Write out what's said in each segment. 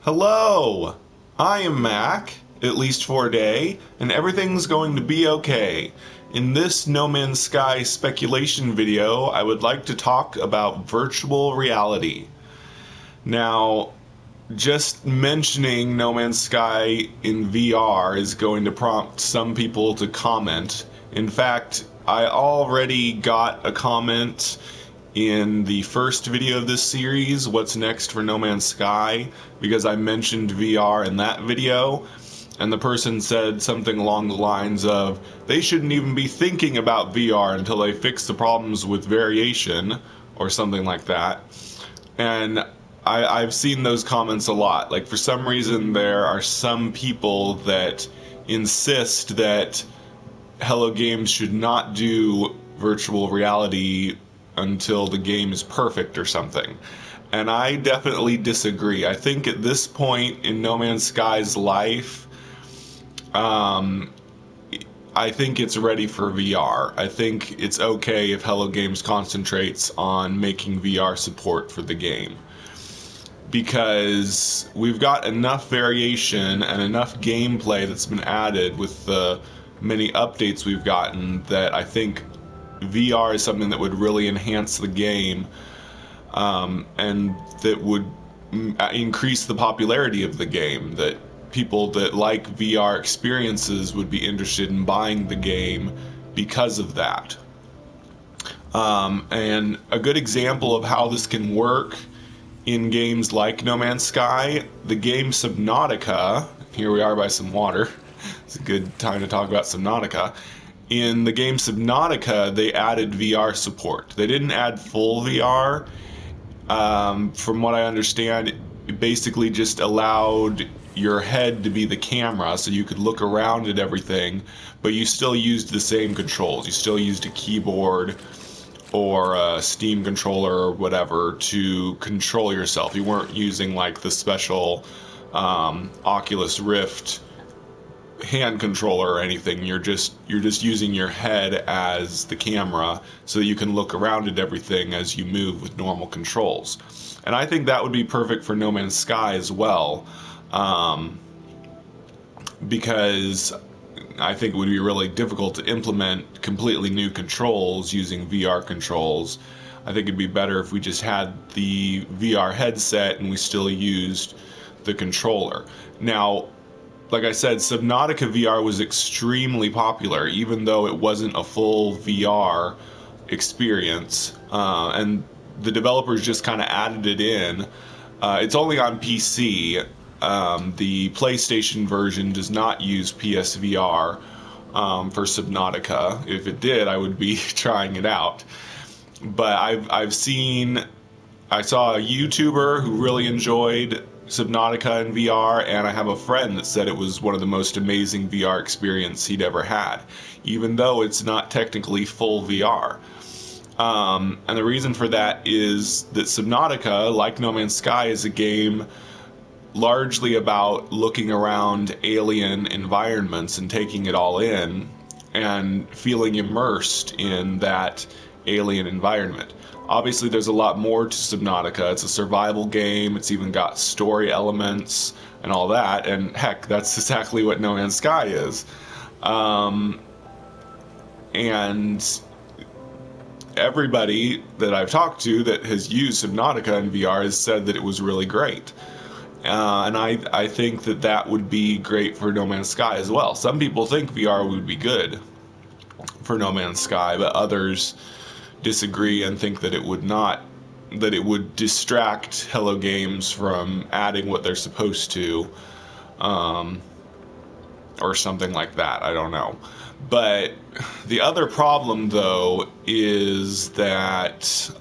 Hello! I am Mac, at least for a day, and everything's going to be okay. In this No Man's Sky speculation video, I would like to talk about virtual reality. Now, just mentioning No Man's Sky in VR is going to prompt some people to comment. In fact, I already got a comment in the first video of this series, What's Next for No Man's Sky, because I mentioned VR in that video, and the person said something along the lines of, they shouldn't even be thinking about VR until they fix the problems with variation, or something like that. And I've seen those comments a lot. Like, for some reason, there are some people that insist that Hello Games should not do virtual reality until the game is perfect or something. And I definitely disagree. I think at this point in No Man's Sky's life, I think it's ready for VR. I think it's okay if Hello Games concentrates on making VR support for the game, because we've got enough variation and enough gameplay that's been added with the many updates we've gotten that I think VR is something that would really enhance the game, and that would increase the popularity of the game, that people that like VR experiences would be interested in buying the game because of that. And a good example of how this can work in games like No Man's Sky, the game Subnautica, here we are by some water, it's a good time to talk about Subnautica. In the game Subnautica, they added VR support. They didn't add full VR. From what I understand, it basically just allowed your head to be the camera, so you could look around at everything, but you still used the same controls. You still used a keyboard or a Steam controller or whatever to control yourself. You weren't using like the special Oculus Rift hand controller or anything. You're just using your head as the camera so that you can look around at everything as you move with normal controls. And I think that would be perfect for No Man's Sky as well, because I think it would be really difficult to implement completely new controls using VR controls. I think it'd be better if we just had the VR headset and we still used the controller. Now, like I said, Subnautica VR was extremely popular, even though it wasn't a full VR experience, and the developers just kind of added it in. It's only on PC. The PlayStation version does not use PSVR for Subnautica. If it did, I would be trying it out. But I saw a YouTuber who really enjoyed Subnautica in VR, and I have a friend that said it was one of the most amazing VR experience he'd ever had, even though it's not technically full VR. And the reason for that is that Subnautica, like No Man's Sky, is a game largely about looking around alien environments and taking it all in and feeling immersed in that alien environment. Obviously, there's a lot more to Subnautica. It's a survival game. It's even got story elements and all that. And heck, that's exactly what No Man's Sky is. And everybody that I've talked to that has used Subnautica in VR has said that it was really great. And I think that that would be great for No Man's Sky as well. Some people think VR would be good for No Man's Sky, but others disagree and think that it would not, that it would distract Hello Games from adding what they're supposed to, or something like that. I don't know. But the other problem, though, is that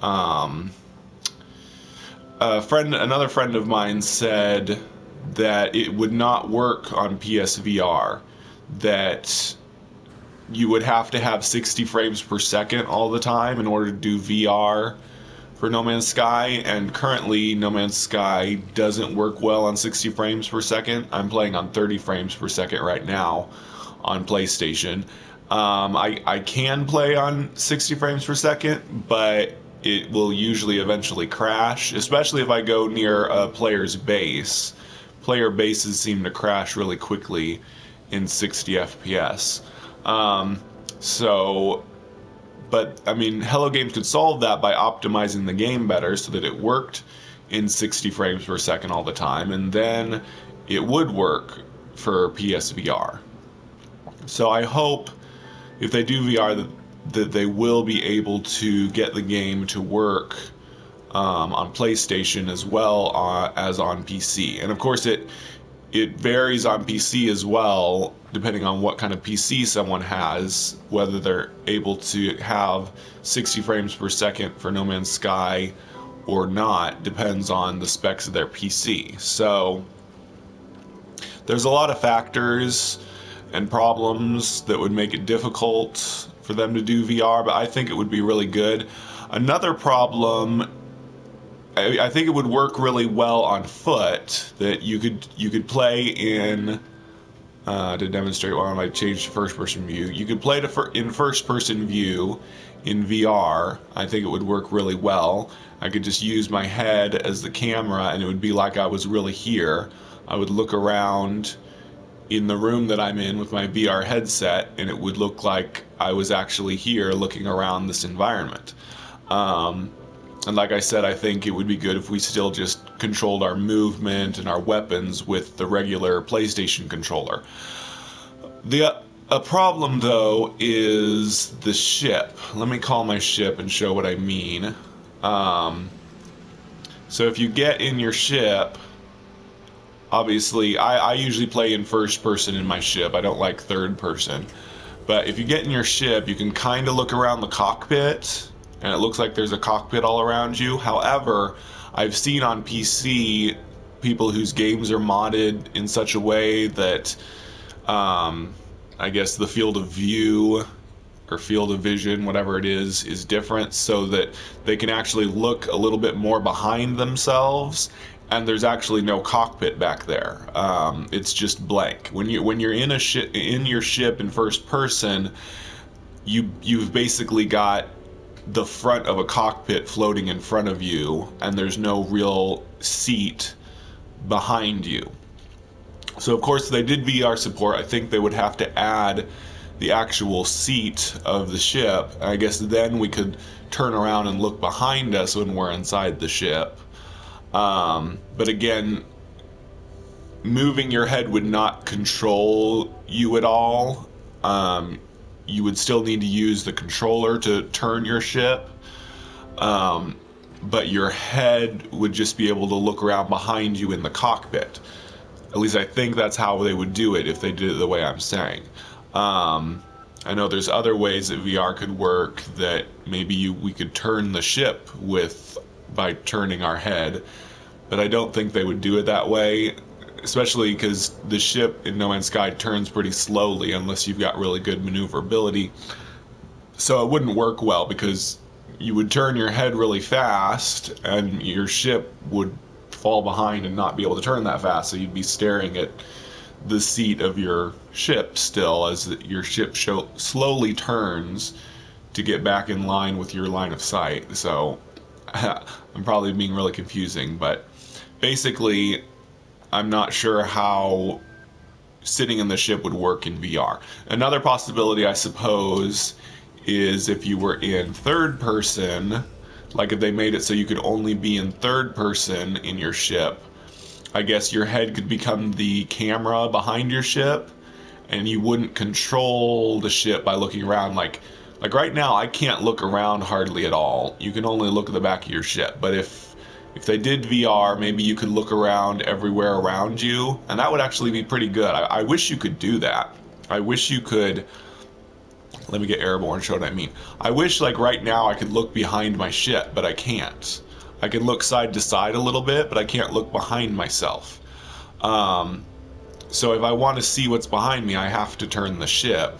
another friend of mine said that it would not work on PSVR, that you would have to have 60 frames per second all the time in order to do VR for No Man's Sky, and currently No Man's Sky doesn't work well on 60 frames per second. I'm playing on 30 frames per second right now on PlayStation. I can play on 60 frames per second, but it will usually eventually crash, especially if I go near a player's base. player bases seem to crash really quickly in 60 FPS. But I mean, Hello Games could solve that by optimizing the game better so that it worked in 60 frames per second all the time, and then it would work for PSVR. So I hope if they do VR that they will be able to get the game to work on PlayStation as well as on PC. And of course it varies on PC as well, depending on what kind of PC someone has, whether they're able to have 60 frames per second for No Man's Sky or not, depends on the specs of their PC. So there's a lot of factors and problems that would make it difficult for them to do VR, but I think it would be really good. Another problem, I think it would work really well on foot, that you could play in to demonstrate why I changed to first-person view. You could play in first-person view in VR. I think it would work really well. I could just use my head as the camera, and it would be like I was really here. I would look around in the room that I'm in with my VR headset, and it would look like I was actually here looking around this environment. And like I said, I think it would be good if we still just controlled our movement and our weapons with the regular PlayStation controller. A problem, though, is the ship. Let me call my ship and show what I mean. So if you get in your ship, obviously, I usually play in first person in my ship. I don't like third person. But if you get in your ship, you can kind of look around the cockpit, and it looks like there's a cockpit all around you. However, I've seen on PC people whose games are modded in such a way that I guess the field of view or field of vision, whatever it is different, so that they can actually look a little bit more behind themselves, and there's actually no cockpit back there. It's just blank. When you're in your ship in first person, you've basically got the front of a cockpit floating in front of you, and there's no real seat behind you. So of course, if they did VR support, I think they would have to add the actual seat of the ship. I guess then we could turn around and look behind us when we're inside the ship. But again, moving your head would not control you at all. You would still need to use the controller to turn your ship, but your head would just be able to look around behind you in the cockpit. At least I think that's how they would do it if they did it the way I'm saying. I know there's other ways that VR could work, that maybe we could turn the ship by turning our head, but I don't think they would do it that way. Especially because the ship in No Man's Sky turns pretty slowly unless you've got really good maneuverability. So it wouldn't work well, because you would turn your head really fast and your ship would fall behind and not be able to turn that fast. So you'd be staring at the seat of your ship still as your ship slowly turns to get back in line with your line of sight. So I'm probably being really confusing, but basically, I'm not sure how sitting in the ship would work in VR. Another possibility, I suppose, is if you were in third person, like if they made it so you could only be in third person in your ship, I guess your head could become the camera behind your ship, and you wouldn't control the ship by looking around. Like right now, I can't look around hardly at all. You can only look at the back of your ship. But if they did VR, maybe you could look around everywhere around you, and that would actually be pretty good. I wish you could do that. I wish you could. Let me get Airborne, show what I mean. I wish, like right now, I could look behind my ship, but I can't. I can look side to side a little bit, but I can't look behind myself. So if I want to see what's behind me, I have to turn the ship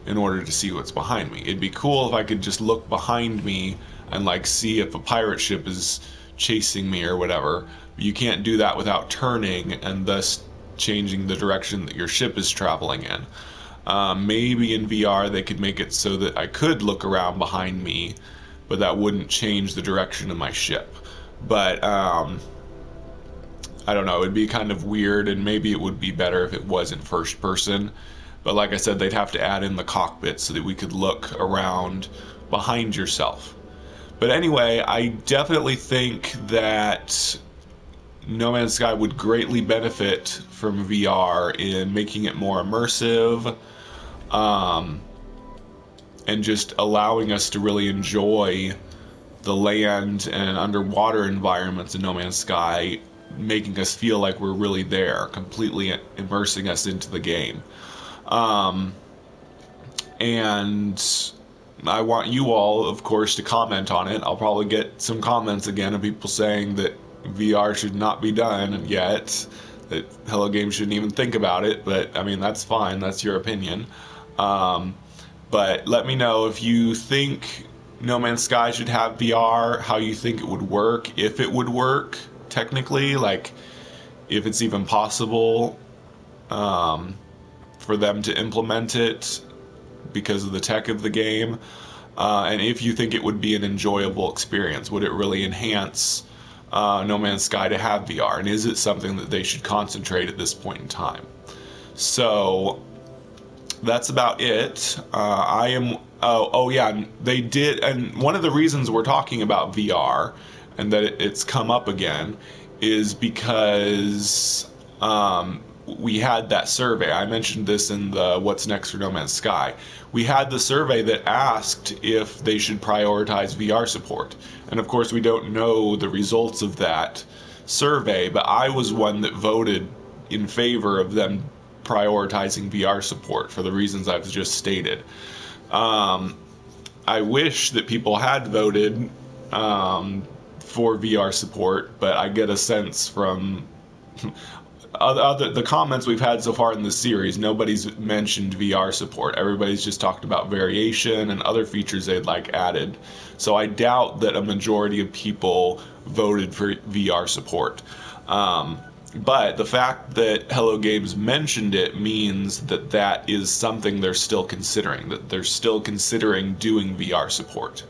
in order to see what's behind me. It'd be cool if I could just look behind me and like see if a pirate ship is chasing me or whatever. But you can't do that without turning and thus changing the direction that your ship is traveling in. Maybe in VR they could make it so that I could look around behind me, but that wouldn't change the direction of my ship. But I don't know, it'd be kind of weird, and maybe it would be better if it wasn't first person. But like I said, they'd have to add in the cockpit so that we could look around behind yourself. But anyway, I definitely think that No Man's Sky would greatly benefit from VR in making it more immersive, and just allowing us to really enjoy the land and underwater environments in No Man's Sky, making us feel like we're really there, completely immersing us into the game. And I want you all, of course, to comment on it. I'll probably get some comments again of people saying that VR should not be done yet, that Hello Games shouldn't even think about it, but I mean, that's fine, that's your opinion. But let me know if you think No Man's Sky should have VR, how you think it would work, if it would work, technically, like, if it's even possible for them to implement it because of the tech of the game, and if you think it would be an enjoyable experience. Would it really enhance No Man's Sky to have VR, and is it something that they should concentrate at this point in time? So that's about it. Oh yeah, they did, and one of the reasons we're talking about VR and that it's come up again is because we had that survey. I mentioned this in the What's Next for No Man's Sky. We had the survey that asked if they should prioritize VR support. And of course we don't know the results of that survey, but I was one that voted in favor of them prioritizing VR support for the reasons I've just stated. I wish that people had voted for VR support, but I get a sense from the comments we've had so far in this series, nobody's mentioned VR support. Everybody's just talked about variation and other features they'd like added. So I doubt that a majority of people voted for VR support. But the fact that Hello Games mentioned it means that that is something they're still considering, that they're still considering doing VR support.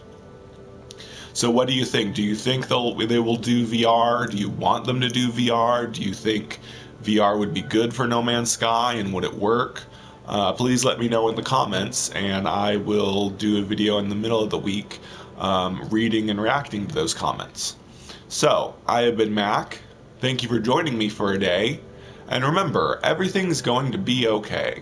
So what do you think? Do you think they will do VR? Do you want them to do VR? Do you think VR would be good for No Man's Sky, and would it work? Please let me know in the comments, and I will do a video in the middle of the week reading and reacting to those comments. So, I have been Mac. Thank you for joining me for a day, and remember, everything's going to be okay.